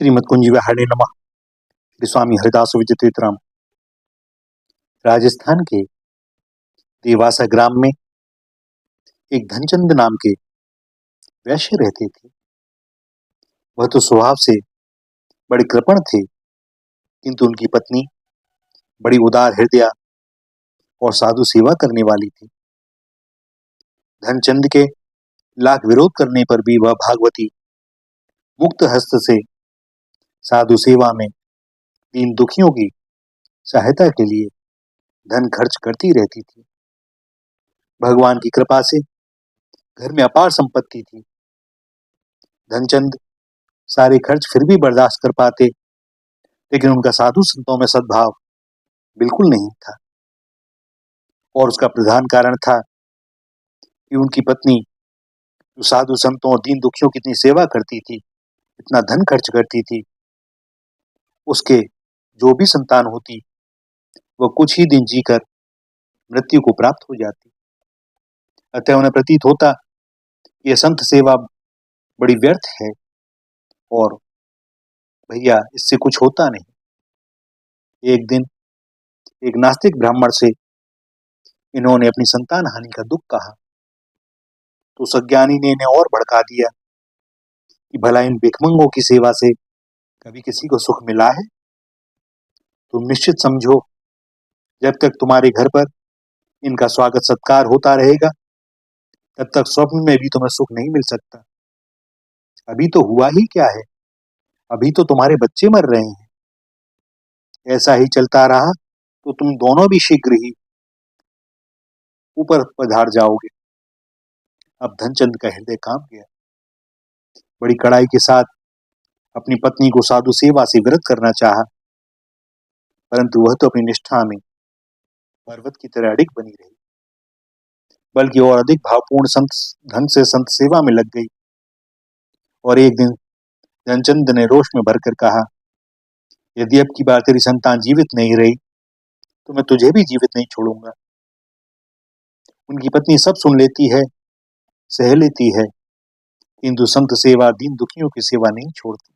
श्रीमद कुंज विहारिणे नमः। श्री स्वामी हरिदास विजयतीर्थराम। राजस्थान के देवासा ग्राम में एक धनचंद नाम के वैश्य रहते थे। वह तो स्वभाव से बड़े कृपण थे, किंतु उनकी पत्नी बड़ी उदार हृदय और साधु सेवा करने वाली थी। धनचंद के लाख विरोध करने पर भी वह भागवती मुक्त हस्त से साधु सेवा में दीन दुखियों की सहायता के लिए धन खर्च करती रहती थी। भगवान की कृपा से घर में अपार संपत्ति थी। धनचंद सारे खर्च फिर भी बर्दाश्त कर पाते, लेकिन उनका साधु संतों में सद्भाव बिल्कुल नहीं था। और उसका प्रधान कारण था कि उनकी पत्नी जो साधु संतों और दीन दुखियों की इतनी सेवा करती थी, इतना धन खर्च करती थी, उसके जो भी संतान होती वह कुछ ही दिन जीकर मृत्यु को प्राप्त हो जाती। अतः उन्हें प्रतीत होता यह संत सेवा बड़ी व्यर्थ है और भैया इससे कुछ होता नहीं। एक दिन एक नास्तिक ब्राह्मण से इन्होंने अपनी संतान हानि का दुख कहा, तो उस अज्ञानी ने इन्हें और भड़का दिया कि भला इन भिखमंगों की सेवा से कभी किसी को सुख मिला है? तुम निश्चित समझो, जब तक तुम्हारे घर पर इनका स्वागत सत्कार होता रहेगा, तब तक स्वप्न में भी तुम्हें सुख नहीं मिल सकता। अभी तो हुआ ही क्या है, अभी तो तुम्हारे बच्चे मर रहे हैं। ऐसा ही चलता रहा तो तुम दोनों भी शीघ्र ही ऊपर पधार जाओगे। अब धनचंद का हृदय कांप गया। बड़ी कड़ाई के साथ अपनी पत्नी को साधु सेवा से विरत करना चाहा, परंतु वह तो अपनी निष्ठा में पर्वत की तरह अडिग बनी रही, बल्कि और अधिक भावपूर्ण संत ढंग से संत सेवा में लग गई। और एक दिन धनचंद ने रोष में भरकर कहा, यदि अब की बार तेरी संतान जीवित नहीं रही तो मैं तुझे भी जीवित नहीं छोड़ूंगा। उनकी पत्नी सब सुन लेती है, सह लेती है, किंतु संत सेवा दीन दुखियों की सेवा नहीं छोड़ती।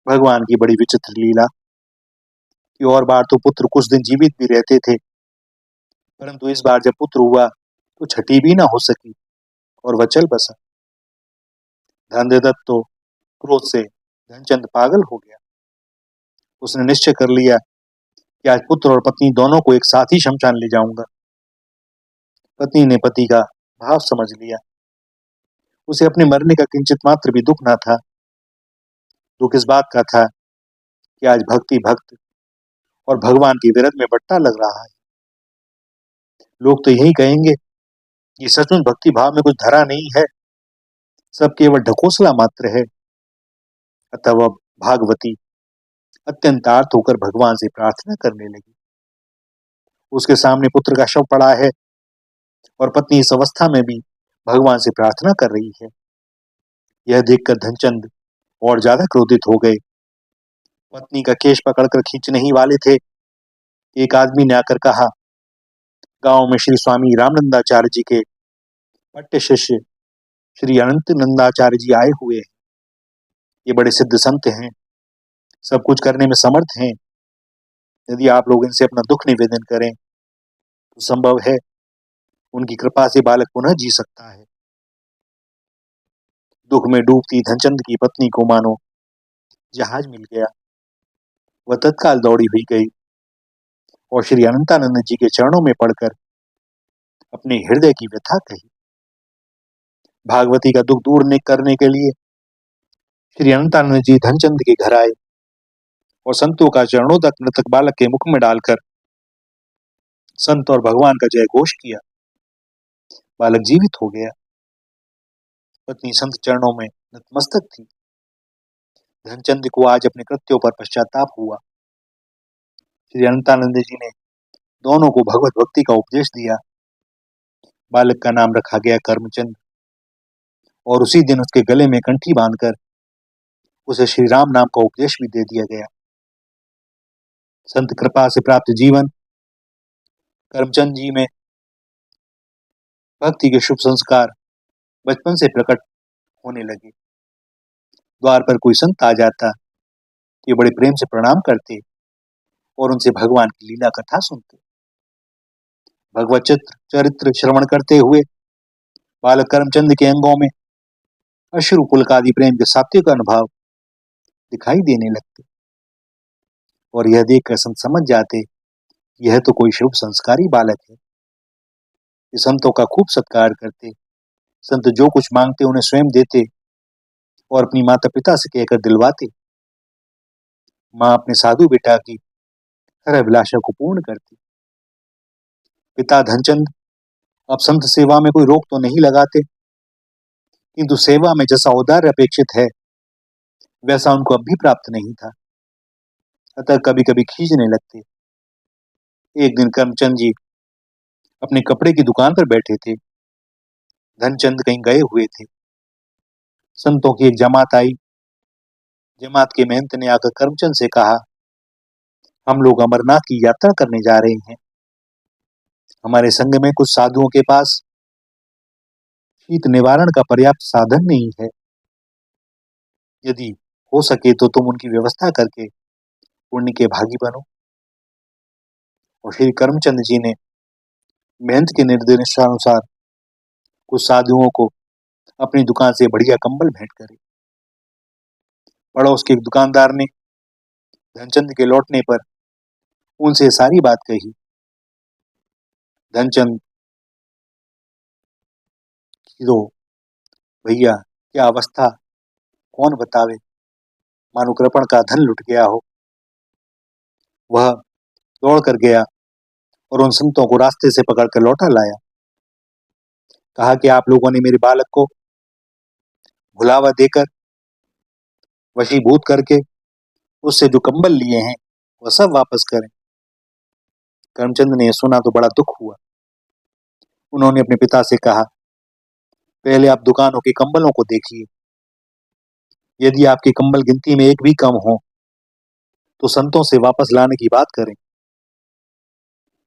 भगवान की बड़ी विचित्र लीला कि और बार तो पुत्र कुछ दिन जीवित भी रहते थे, परंतु इस बार जब पुत्र हुआ तो छठी भी ना हो सकी और वह चल बसा। धनदत्त तो क्रोध से धनचंद पागल हो गया। उसने निश्चय कर लिया कि आज पुत्र और पत्नी दोनों को एक साथ ही शमशान ले जाऊंगा। पत्नी ने पति का भाव समझ लिया। उसे अपने मरने का किंचित मात्र भी दुख ना था। दुख इस बात का था कि आज भक्ति भक्त और भगवान के विरध में बट्टा लग रहा है। लोग तो यही कहेंगे कि सचमुच भक्ति भाव में कुछ धरा नहीं है, सब केवल ढकोसला मात्र है। अतः वह भागवती अत्यंत आर्त होकर भगवान से प्रार्थना करने लगी। उसके सामने पुत्र का शव पड़ा है और पत्नी इस अवस्था में भी भगवान से प्रार्थना कर रही है। यह देखकर धनचंद और ज्यादा क्रोधित हो गए। पत्नी का केश पकड़कर खींचने ही वाले थे, एक आदमी ने आकर कहा, गांव में श्री स्वामी रामनंदाचार्य जी के पट्ट शिष्य श्री अनंत नंदाचार्य जी आए हुए हैं। ये बड़े सिद्ध संत हैं, सब कुछ करने में समर्थ हैं। यदि आप लोग इनसे अपना दुख निवेदन करें तो संभव है उनकी कृपा से बालक पुनः जी सकता है। दुख में डूबती धनचंद की पत्नी को मानो जहाज मिल गया। वह तत्काल दौड़ी हुई गई और श्री अनंतानंद जी के चरणों में पड़कर अपने हृदय की व्यथा कही। भागवती का दुख दूर करने के लिए श्री अनंतानंद जी धनचंद के घर आए और संतों का चरणों तक मृतक बालक के मुख में डालकर संत और भगवान का जय घोष किया। बालक जीवित हो गया। पत्नी संत चरणों में नतमस्तक थी। धनचंद को आज अपने कृत्यों पर पश्चाताप हुआ। श्री अनंतानंद जी ने दोनों को भगवत भक्ति का उपदेश दिया। बालक का नाम रखा गया कर्मचंद और उसी दिन उसके गले में कंठी बांधकर उसे श्री राम नाम का उपदेश भी दे दिया गया। संत कृपा से प्राप्त जीवन कर्मचंद जी में भक्ति के शुभ संस्कार बचपन से प्रकट होने लगे। द्वार पर कोई संत आ जाता, ये बड़े प्रेम से प्रणाम करते और उनसे भगवान की लीला कथा सुनते। भगवत चरित्र श्रवण करते हुए बालक करमचंद के अंगों में अश्रु पुलकादि प्रेम के सात्विक अनुभव दिखाई देने लगते और यह देखकर संत समझ जाते, यह तो कोई शुभ संस्कारी बालक है। ये संतों का खूब सत्कार करते, संत जो कुछ मांगते उन्हें स्वयं देते और अपनी माता पिता से कहकर दिलवाते। माँ अपने साधु बेटा की हर अभिलाषा को पूर्ण करती। पिता धनचंद अब संत सेवा में कोई रोक तो नहीं लगाते, किंतु सेवा में जैसा औदार्य अपेक्षित है वैसा उनको अब भी प्राप्त नहीं था, अतः कभी कभी खींचने लगते। एक दिन करमचंद जी अपने कपड़े की दुकान पर बैठे थे। धनचंद कहीं गए हुए थे। संतों की एक जमात आई। जमात के महंत ने आकर करमचंद से कहा, हम लोग अमरनाथ की यात्रा करने जा रहे हैं। हमारे संग में कुछ साधुओं के पास शीत निवारण का पर्याप्त साधन नहीं है। यदि हो सके तो तुम उनकी व्यवस्था करके पुण्य के भागी बनो। और श्री करमचंद जी ने महंत के निर्देशानुसार कुछ साधुओं को अपनी दुकान से बढ़िया कंबल भेंट करे। पड़ोस के एक दुकानदार ने धनचंद के लौटने पर उनसे सारी बात कही। धनचंद तो भैया क्या अवस्था, कौन बतावे, मानो कृपण का धन लुट गया हो। वह दौड़ कर गया और उन संतों को रास्ते से पकड़कर लौटा लाया। कहा कि आप लोगों ने मेरे बालक को भुलावा देकर वशीभूत करके उससे जो कंबल लिए हैं वह सब वापस करें। करमचंद ने सुना तो बड़ा दुख हुआ। उन्होंने अपने पिता से कहा, पहले आप दुकानों के कंबलों को देखिए, यदि आपके कंबल गिनती में एक भी कम हो तो संतों से वापस लाने की बात करें।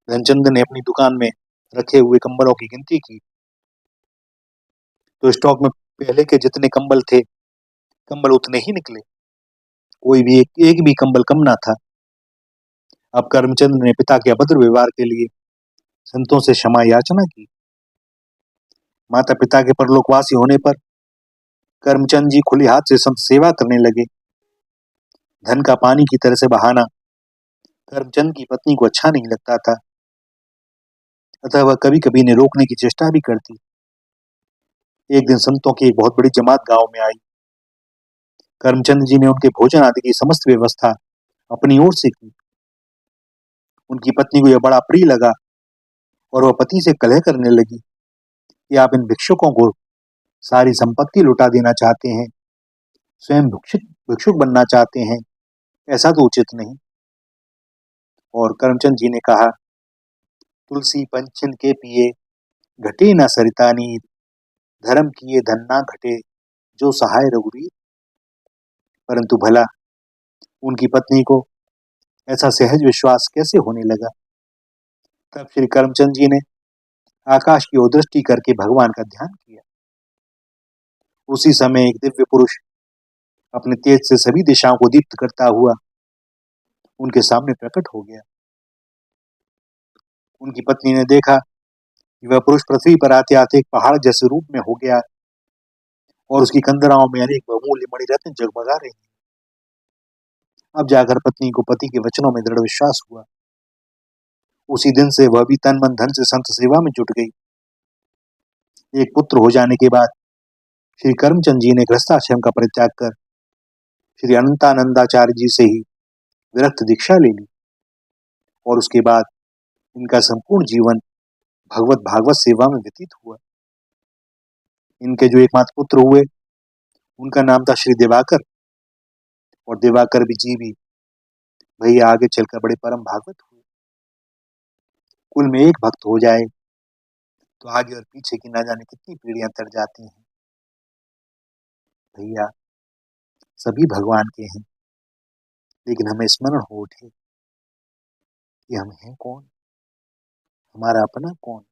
धनचंद ने अपनी दुकान में रखे हुए कंबलों की गिनती की तो स्टॉक में पहले के जितने कंबल थे, कंबल उतने ही निकले। कोई भी एक भी कंबल कम ना था। अब करमचंद ने पिता के अभद्र व्यवहार के लिए संतों से क्षमा याचना की। माता पिता के परलोकवासी होने पर करमचंद जी खुले हाथ से संत सेवा करने लगे। धन का पानी की तरह से बहाना करमचंद की पत्नी को अच्छा नहीं लगता था, अतः वह कभी कभी इन्हें रोकने की चेष्टा भी करती। एक दिन संतों की एक बहुत बड़ी जमात गांव में आई। करमचंद जी ने उनके भोजन आदि की समस्त व्यवस्था अपनी ओर से की। उनकी पत्नी को यह बड़ा प्रिय लगा और वह पति से कलह करने लगी कि आप इन भिक्षुकों को सारी संपत्ति लुटा देना चाहते हैं, स्वयं भिक्षुक भिक्षुक बनना चाहते हैं, ऐसा तो उचित नहीं। और करमचंद जी ने कहा, तुलसी पंचन के पिए घटे न सरिता नीर, धर्म किए धन ना घटे जो सहाय रघुवीर। परंतु भला उनकी पत्नी को ऐसा सहज विश्वास कैसे होने लगा। तब श्री करमचंद जी ने आकाश की ओर दृष्टि करके भगवान का ध्यान किया। उसी समय एक दिव्य पुरुष अपने तेज से सभी दिशाओं को दीप्त करता हुआ उनके सामने प्रकट हो गया। उनकी पत्नी ने देखा कि वह पुरुष पृथ्वी पर आते आते एक पहाड़ जैसे रूप में हो गया और उसकी कंदराओं में अनेक बहुमूल्य मणिरत्न जगमगा रहे हैं। अब जाकर पत्नी को पति के वचनों में दृढ़ विश्वास हुआ। उसी दिन से वह भी तन मन धन से संत सेवा में जुट गई। एक पुत्र हो जाने के बाद श्री करमचंद जी ने गृहस्थाश्रम का परित्याग कर श्री अनंतानंदाचार्य जी से ही विरक्त दीक्षा ले ली और उसके बाद इनका संपूर्ण जीवन भगवत भागवत सेवा में व्यतीत हुआ। इनके जो एकमात्र पुत्र हुए उनका नाम था श्री दिवाकर, और दिवाकर भी जी भी भैया आगे चलकर बड़े परम भागवत हुए। कुल में एक भक्त हो जाए तो आगे और पीछे की ना जाने कितनी पीढ़ियां तर जाती हैं। भैया सभी भगवान के हैं, लेकिन हमें स्मरण हो उठे कि हम हैं कौन, हमारा अपना कौन,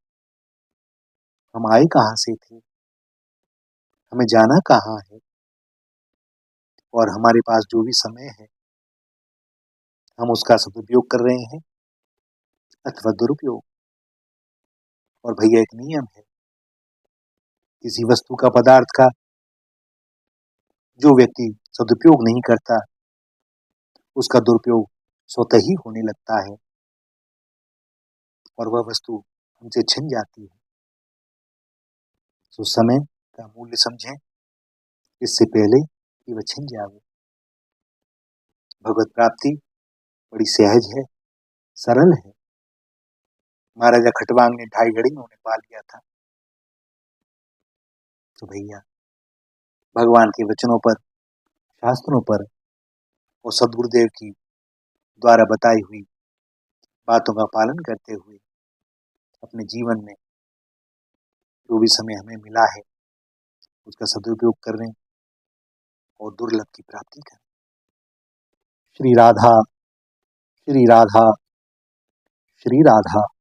हम आए कहाँ से थे, हमें जाना कहाँ है। और हमारे पास जो भी समय है हम उसका सदुपयोग कर रहे हैं अथवा दुरुपयोग। और भैया एक नियम है, किसी वस्तु का, पदार्थ का जो व्यक्ति सदुपयोग नहीं करता उसका दुरुपयोग स्वतः ही होने लगता है और वह वस्तु हमसे छिन जाती है। तो समय का मूल्य समझें इससे पहले कि वह छिन जाए। भगवत प्राप्ति बड़ी सहज है, सरल है। महाराजा खटवांग ने 2.5 घड़ी में उन्हें पा लिया था। तो भैया भगवान के वचनों पर, शास्त्रों पर और सदगुरुदेव की द्वारा बताई हुई बातों का पालन करते हुए अपने जीवन में जो भी समय हमें मिला है उसका सदुपयोग करें और दुर्लभ की प्राप्ति करें। श्री राधा, श्री राधा, श्री राधा।